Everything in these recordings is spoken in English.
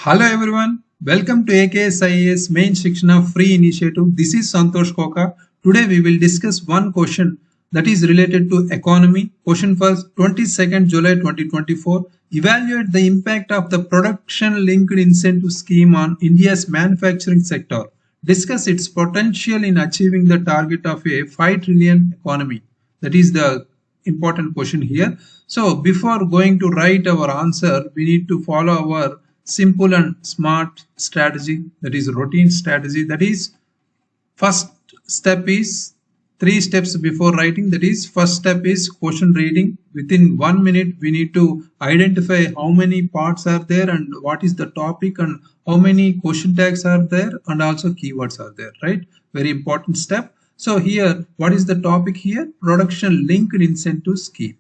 Hello everyone, welcome to AKS IAS main Shikshana-FREE initiative. This is Santosh Koka. Today we will discuss one question that is related to economy. Question for 22nd July 2024. Evaluate the impact of the production linked incentive scheme on India's manufacturing sector. Discuss its potential in achieving the target of a 5 trillion economy. That is the important question here. So before going to write our answer, we need to follow our simple and smart strategy, that is routine strategy. That is, first step is 3 steps before writing. That is, first step is question reading. Within 1 minute we need to identify how many parts are there and what is the topic and how many question tags are there and also keywords are there, right? Very important step. So here, what is the topic here? Production linked incentive scheme.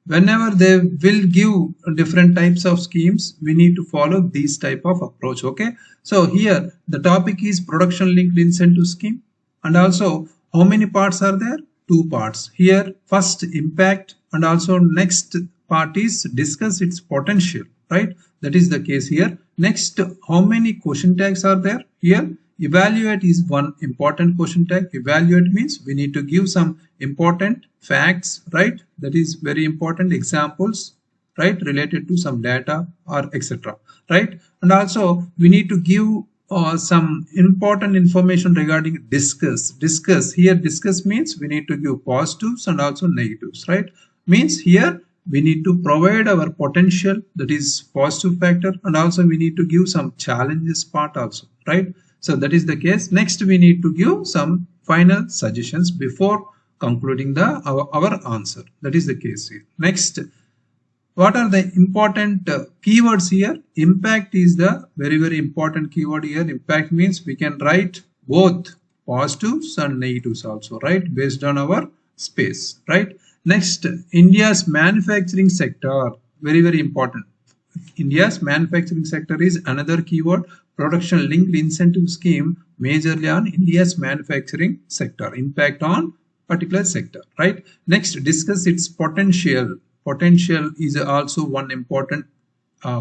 Whenever they will give different types of schemes, we need to follow this type of approach. Okay, so here the topic is production linked incentive scheme, and also how many parts are there? 2 parts. Here first impact, and also next part is discuss its potential, right? That is the case here. Next, how many question tags are there? Here evaluate is one important question tag. Evaluate means we need to give some important facts, right? That is very important. Examples, right, related to some data or etc., right? And also we need to give some important information regarding discuss. Here discuss means we need to give positives and also negatives, right? Means here we need to provide our potential, that is positive factor, and also we need to give some challenges part also, right? So that is the case. Next we need to give some final suggestions before concluding our answer. That is the case here. Next, what are the important keywords here? Impact is the very important keyword here. Impact means we can write both positives and negatives also, right, based on our space, right? Next, India's manufacturing sector, very important. India's manufacturing sector is another keyword. Production linked incentive scheme majorly on India's manufacturing sector, impact on particular sector, right? Next, discuss its potential. Potential is also one important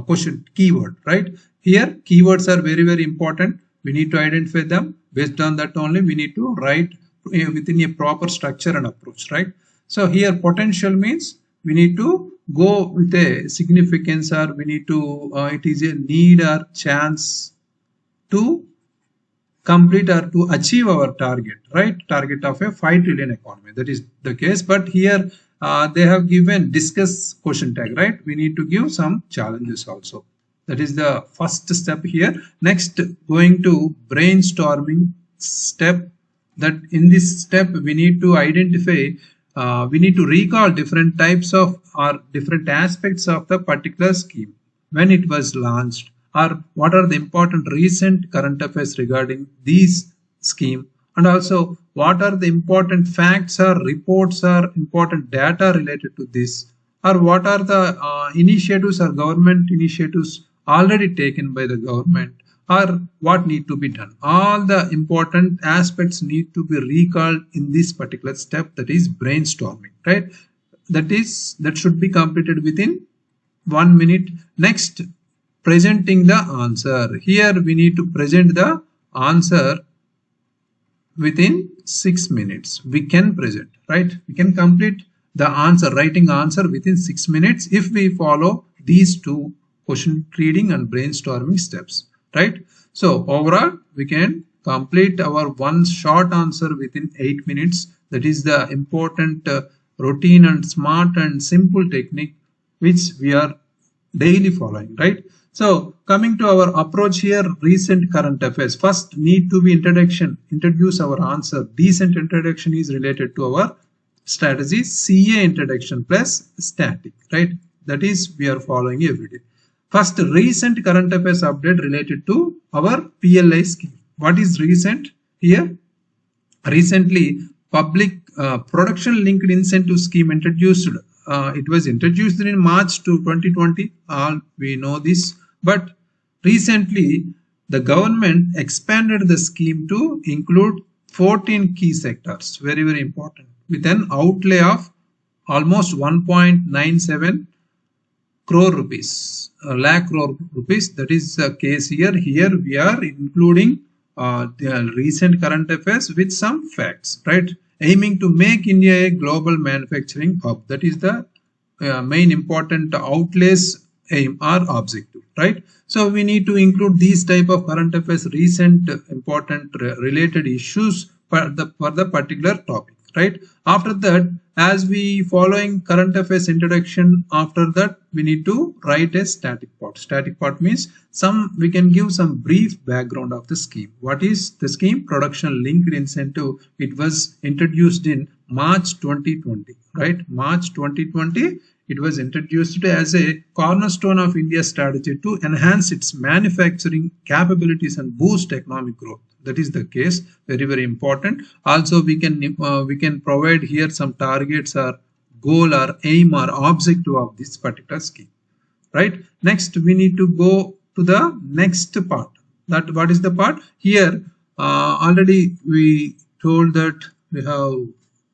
question keyword, right? Here keywords are very important. We need to identify them. Based on that only we need to write within a proper structure and approach, right? So here potential means we need to go with a significance, or we need to it is a need or chance to complete or to achieve our target, right? Target of a 5 trillion economy. That is the case. But here they have given discuss question tag, right? We need to give some challenges also. That is the first step here. Next, going to brainstorming step. That in this step we need to identify, we need to recall different types of or different aspects of the particular scheme, when it was launched, or what are the important recent current affairs regarding this scheme, and also what are the important facts or reports or important data related to this, or what are the initiatives or government initiatives already taken by the government, or what need to be done. All the important aspects need to be recalled in this particular step, that is brainstorming, right? That should be completed within 1 minute. Next, presenting the answer. Here we need to present the answer within 6 minutes. We can present, right? We can complete the answer, writing answer within 6 minutes if we follow these 2 question reading and brainstorming steps, right? So overall we can complete our one short answer within 8 minutes. That is the important routine and smart and simple technique which we are daily following, right? So coming to our approach here, recent current affairs. First need to be introduce our answer. Decent introduction is related to our strategy, CA introduction plus static, right? That is we are following every day. First, recent current affairs update related to our PLI scheme. What is recent here? Recently, public production linked incentive scheme introduced. It was introduced in March 2020. All we know this. But recently, the government expanded the scheme to include 14 key sectors. Very important. With an outlay of almost 1.97 crore rupees, lakh crore rupees. That is the case here. Here we are including the recent current affairs with some facts, right? Aiming to make India a global manufacturing hub. That is the main important outlays aim or objective, right? So we need to include these type of current affairs, recent important related issues for the particular topic, right? After that, as we following current affairs introduction, after that we need to write a static part. Static part means we can give some brief background of the scheme. What is the scheme? Production linked incentive. It was introduced in March 2020, right? March 2020. It was introduced as a cornerstone of India's strategy to enhance its manufacturing capabilities and boost economic growth. That is the case. Very, very important. Also, we can provide here some targets or goal or aim or objective of this particular scheme. Right. Next, we need to go to the next part. That what is the part here? Already we told that we have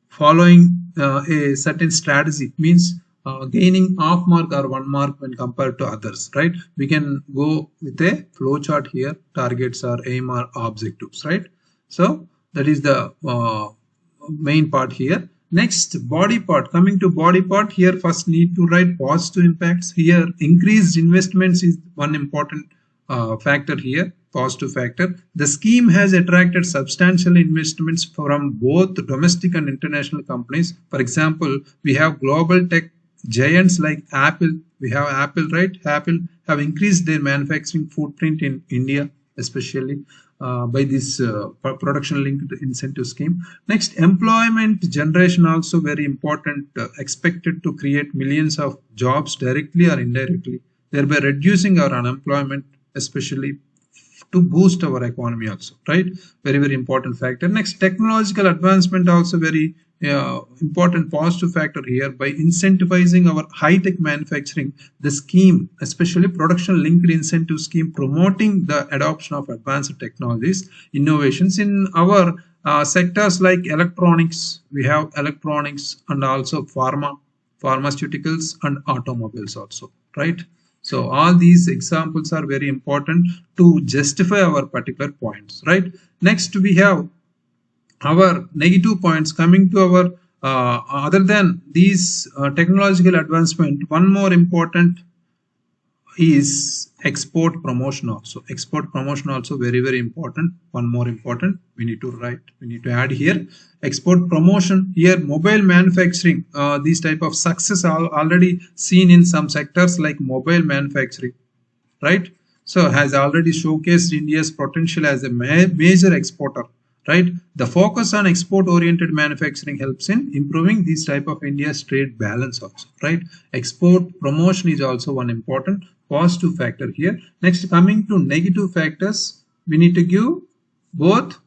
following a certain strategy, means gaining half mark or 1 mark when compared to others, right? We can go with a flow chart here, targets or aim or objectives, right? So that is the main part here. Next, body part. Coming to body part, here first need to write positive impacts. Here increased investments is one important factor here, positive factor. The scheme has attracted substantial investments from both domestic and international companies. For example, we have global tech giants like Apple. We have Apple, right? Apple have increased their manufacturing footprint in India, especially by this production linked incentive scheme. Next, employment generation also very important, expected to create millions of jobs directly or indirectly, thereby reducing our unemployment, especially to boost our economy also, right? Very, very important factor. Next, technological advancement also very important positive factor here. By incentivizing our high-tech manufacturing, the scheme, especially production linked incentive scheme, promoting the adoption of advanced technologies, innovations in our sectors like electronics. We have electronics and also pharmaceuticals and automobiles also, right? So all these examples are very important to justify our particular points, right? Next, we have our negative points. Coming to our other than these technological advancement, one more important is export promotion also. Export promotion also very, very important. One more important we need to write, we need to add here. Export promotion here, mobile manufacturing, these type of success are already seen in some sectors like mobile manufacturing, right? So has already showcased India's potential as a major exporter, right? The focus on export oriented manufacturing helps in improving these type of India's trade balance also, right? Export promotion is also one important positive factor here. Next, coming to negative factors, we need to give both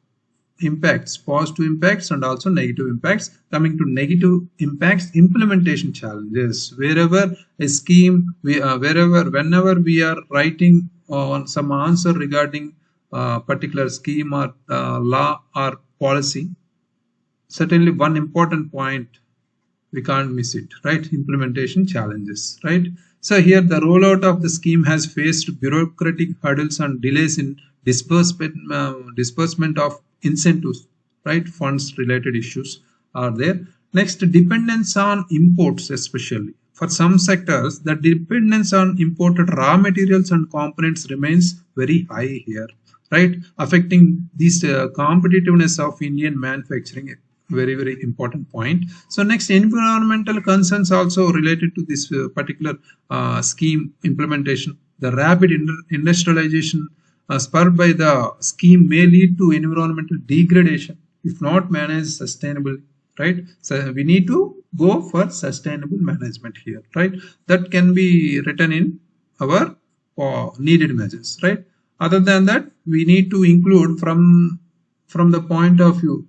impacts, positive impacts and also negative impacts. Coming to negative impacts, implementation challenges. Wherever a scheme, whenever we are writing on some answer regarding particular scheme or law or policy, certainly one important point we can't miss it, right? Implementation challenges, right? So here the rollout of the scheme has faced bureaucratic hurdles and delays in disbursement of incentives, right? Funds related issues are there. Next, dependence on imports, especially for some sectors, the dependence on imported raw materials and components remains very high here, right? Affecting this competitiveness of Indian manufacturing. Very, very important point. So next, environmental concerns also related to this particular scheme implementation. The rapid industrialization spurred by the scheme may lead to environmental degradation if not managed sustainably, right? So we need to go for sustainable management here, right? That can be written in our needed measures, right? Other than that, we need to include from the point of view,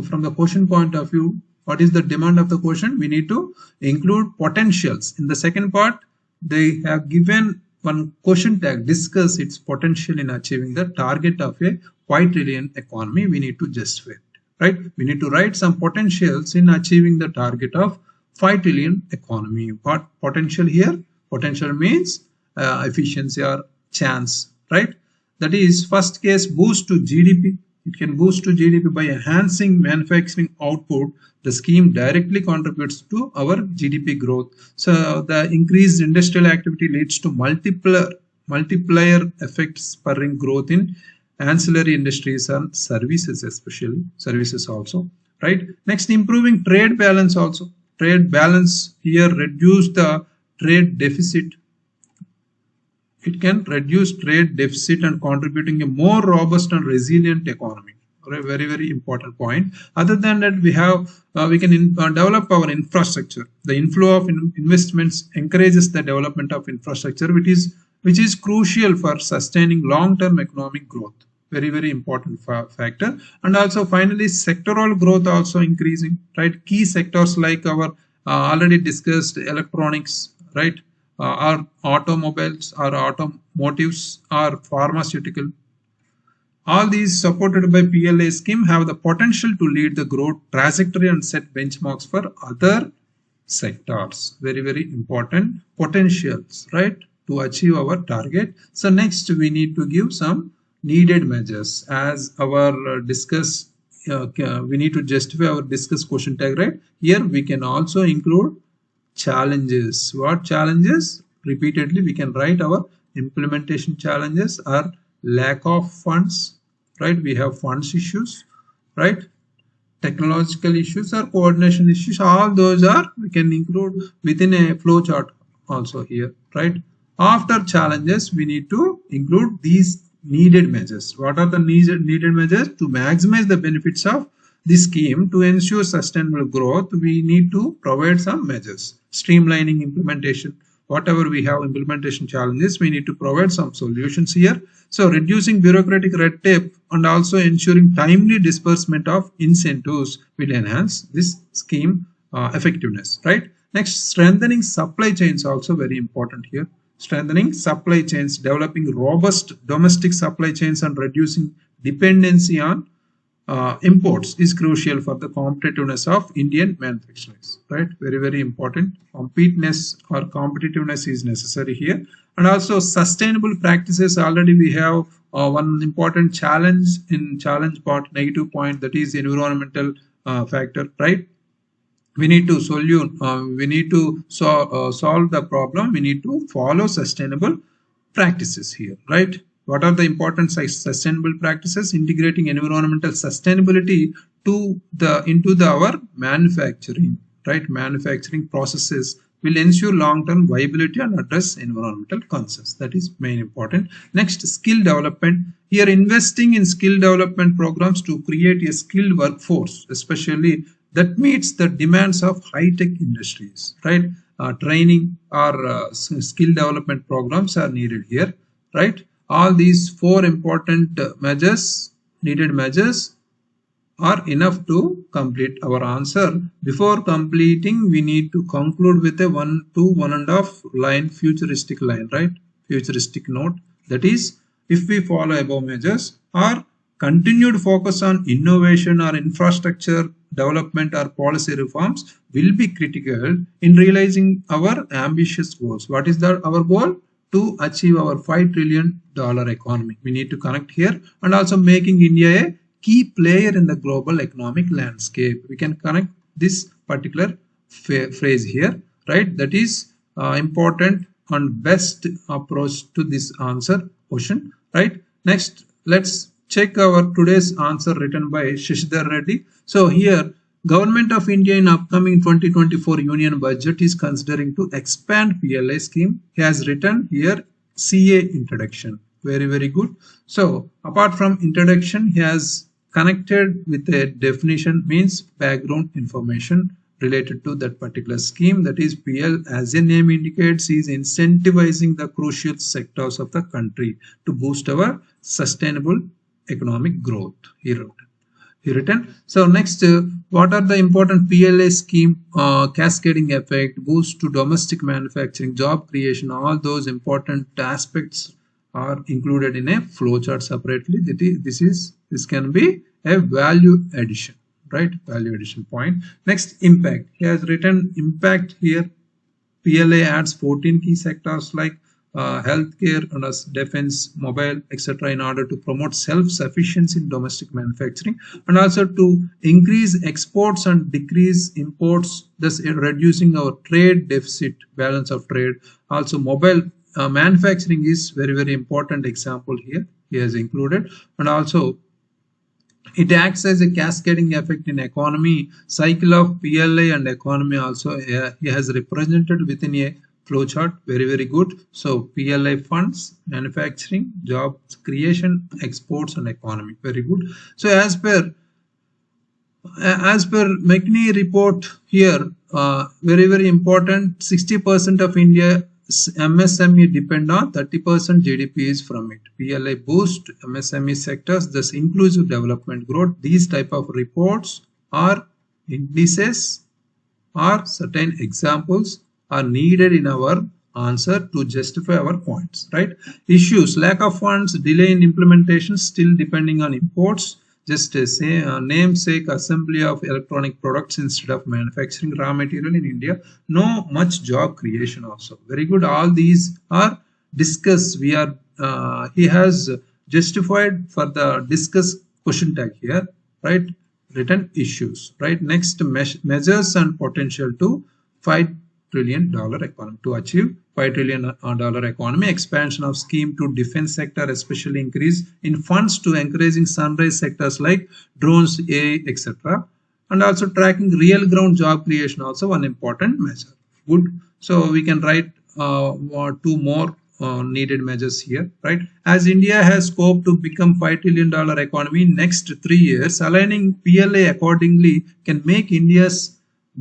from the question point of view, what is the demand of the question? We need to include potentials. In the second part, they have given one question tag, discuss its potential in achieving the target of a 5 trillion economy. We need to justify it, right? We need to write some potentials in achieving the target of 5 trillion economy. What potential here? Potential means efficiency or chance, right? That is, first case, boost to GDP. It can boost to GDP by enhancing manufacturing output. The scheme directly contributes to our GDP growth. So the increased industrial activity leads to multiplier effects, spurring growth in ancillary industries and services, especially services also, right? Next, improving trade balance also. Trade balance here reduce the trade deficit. It can reduce trade deficit and contributing a more robust and resilient economy. A very, very important point. Other than that, we can develop our infrastructure. The inflow of investments encourages the development of infrastructure, which is crucial for sustaining long-term economic growth. Very, very important factor. And also finally, sectoral growth also increasing, right? Key sectors like our already discussed electronics, right? Or automobiles, or automotives, or pharmaceutical. All these supported by PLA scheme have the potential to lead the growth trajectory and set benchmarks for other sectors. Very, very important potentials, right, to achieve our target. So next we need to give some needed measures as our discuss. We need to justify our discuss question tag, right? Here we can also include challenges. What challenges? Repeatedly we can write our implementation challenges or lack of funds, right? We have funds issues, right? Technological issues or coordination issues. All those we can include within a flow chart also here, right? After challenges, we need to include these needed measures. What are the needed measures? To maximize the benefits of this scheme, to ensure sustainable growth, we need to provide some measures. Streamlining implementation. Whatever we have implementation challenges, we need to provide some solutions here. So reducing bureaucratic red tape and also ensuring timely disbursement of incentives will enhance this scheme effectiveness, right? Next, strengthening supply chains also very important here. Strengthening supply chains, developing robust domestic supply chains and reducing dependency on imports is crucial for the competitiveness of Indian manufacturers, right? Very, very important. Competitiveness is necessary here. And also sustainable practices. Already we have one important challenge in challenge part, negative point, that is environmental factor, right? We need to solve the problem. We need to follow sustainable practices here, right? What are the important sustainable practices? Integrating environmental sustainability into our manufacturing, right? Manufacturing processes will ensure long-term viability and address environmental concerns. That is main important. Next, skill development. Here, investing in skill development programs to create a skilled workforce, especially that meets the demands of high-tech industries, right? Training or skill development programs are needed here, right? All these four important needed measures are enough to complete our answer. Before completing, we need to conclude with a 1 to 1.5 line futuristic line, right? Futuristic note. That is, if we follow above measures, our continued focus on innovation or infrastructure development or policy reforms will be critical in realizing our ambitious goals. What is our goal? To achieve our $5 trillion economy. We need to connect here, and also making India a key player in the global economic landscape. We can connect this particular phrase here, right? That is important and best approach to this answer question, right? Next, let's check our today's answer written by Shishidhar Reddy. So here, Government of India in upcoming 2024 Union Budget is considering to expand PLI scheme. He has written here CA introduction. Very, very good. So apart from introduction, he has connected with a definition, means background information related to that particular scheme. That is, PL, as a name indicates, is incentivizing the crucial sectors of the country to boost our sustainable economic growth. He written. So next, what are the important PLA scheme cascading effect, boost to domestic manufacturing, job creation? All those important aspects are included in a flowchart separately. This can be a value addition, right? Value addition point. Next, impact. He has written impact here. PLA adds 14 key sectors like healthcare, and defense, mobile, etc. in order to promote self-sufficiency in domestic manufacturing and also to increase exports and decrease imports, thus reducing our trade deficit, balance of trade. Also mobile manufacturing is very important example here. He has included, and also it acts as a cascading effect in economy cycle of PLA and economy also. He has represented within a flowchart. Very good. So PLA funds, manufacturing, jobs creation, exports and economy. Very good. So as per McNee report here, very important, 60% of India MSME depend on 30% GDP is from it. PLA boost MSME sectors, thus inclusive development growth. These type of reports or indices or certain examples are needed in our answer to justify our points, right? Issues: lack of funds, delay in implementation, still depending on imports. Just say namesake assembly of electronic products instead of manufacturing raw material in India. No much job creation also. Very good. All these are discussed. We are he has justified for the discuss question tag here, right? Written issues, right? Next, measures and potential to $5 trillion economy, to achieve $5 trillion economy. Expansion of scheme to defense sector, especially increase in funds to encouraging sunrise sectors like drones, AI, etc. And also tracking real ground job creation, also one important measure. Good. So we can write two more needed measures here, right? As India has scope to become $5 trillion economy in next 3 years, aligning PLA accordingly can make India's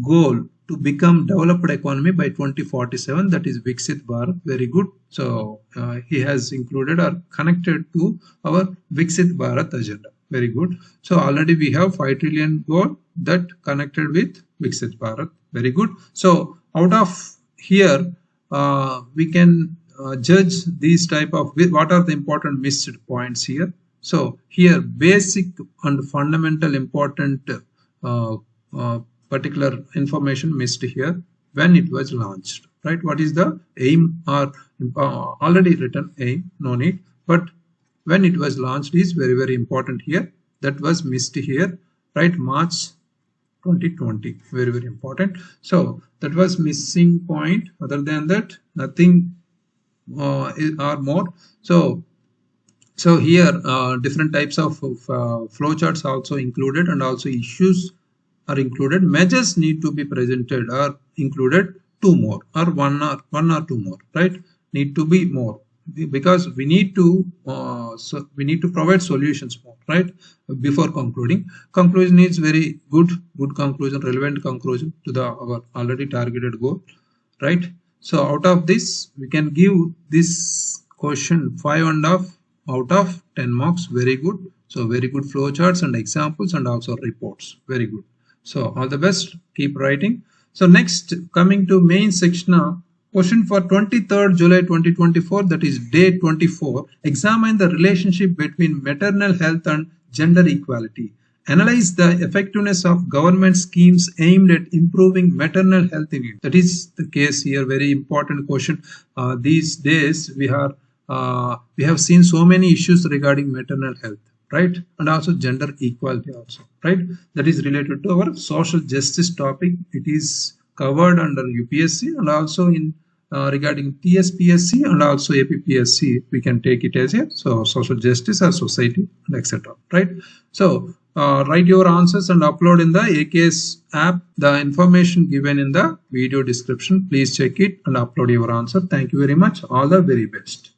goal to become developed economy by 2047, that is Viksit Bharat. Very good. So he has included or connected to our Viksit Bharat agenda. Very good. So already we have 5 trillion goal that connected with Viksit Bharat. Very good. So out of here we can judge these type of what are the important missed points here. So here basic and fundamental important particular information missed here when it was launched, right? What is the aim or already written aim, no need, but when it was launched is very important here. That was missed here, right? March 2020, very important. So that was missing point. Other than that, nothing or more. So here different types of flowcharts also included, and also issues are included. Measures need to be presented or included, 2 more or one or two more, right? Need to be more because we need to provide solutions more, right? Before concluding. Conclusion is very good conclusion, relevant conclusion to the our already targeted goal, right? So out of this we can give this question 5.5 out of 10 marks. Very good. So very good flowcharts and examples and also reports. Very good. So all the best, keep writing. So next, coming to main section, question for 23rd July 2024, that is day 24. Examine the relationship between maternal health and gender equality. Analyze the effectiveness of government schemes aimed at improving maternal health in India. That is the case here. Very important question. These days we have seen so many issues regarding maternal health, right? And also gender equality also, right? That is related to our social justice topic. It is covered under UPSC and also in regarding TSPSC and also APPSC. We can take it as a social justice or society and etc. Right? So write your answers and upload in the AKS app. The information given in the video description. Please check it and upload your answer. Thank you very much. All the very best.